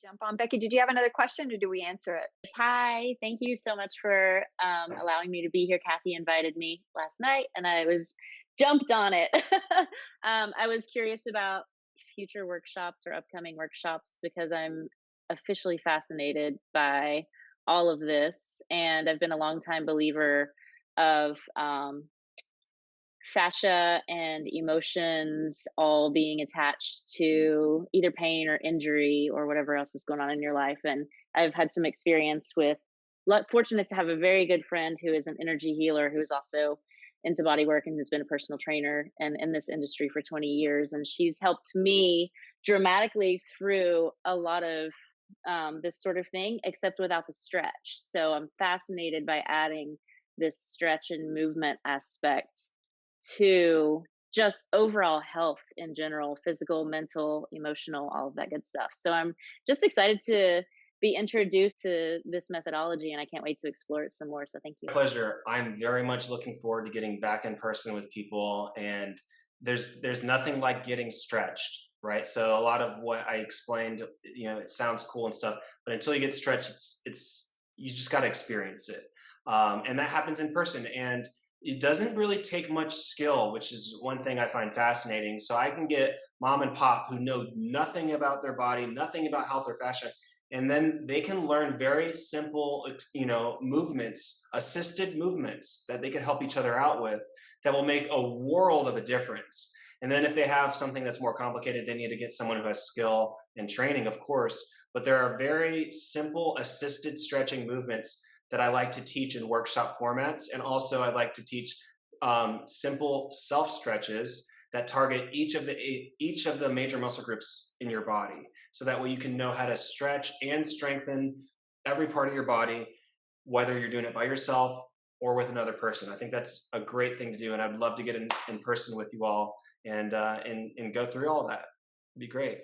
jump on. Becky, did you have another question or do we answer it? Hi, thank you so much for allowing me to be here. Kathy invited me last night and I was jumped on it. I was curious about future workshops or upcoming workshops because I'm officially fascinated by all of this. And I've been a long time believer of fascia and emotions all being attached to either pain or injury or whatever else is going on in your life. And I've had some experience with, fortunate to have a very good friend who is an energy healer who is also into body work and has been a personal trainer and in this industry for 20 years. And she's helped me dramatically through a lot of this sort of thing, except without the stretch. So I'm fascinated by adding this stretch and movement aspect to just overall health in general, physical, mental, emotional, all of that good stuff. So I'm just excited to be introduced to this methodology and I can't wait to explore it some more. So thank you. Pleasure. I'm very much looking forward to getting back in person with people, and there's nothing like getting stretched, right? So a lot of what I explained, it sounds cool and stuff, but until you get stretched, it's you just got to experience it, and that happens in person. And it doesn't really take much skill, which is one thing I find fascinating. So I can get mom and pop who know nothing about their body, nothing about health or fashion, and then they can learn very simple, movements, assisted movements that they can help each other out with that will make a world of a difference. And then if they have something that's more complicated, they need to get someone who has skill and training, of course. But there are very simple assisted stretching movements that I like to teach in workshop formats. And also I like to teach simple self stretches that target each of the major muscle groups in your body. So that way you can know how to stretch and strengthen every part of your body, whether you're doing it by yourself or with another person. I think that's a great thing to do. And I'd love to get in person with you all and go through all that. It'd be great.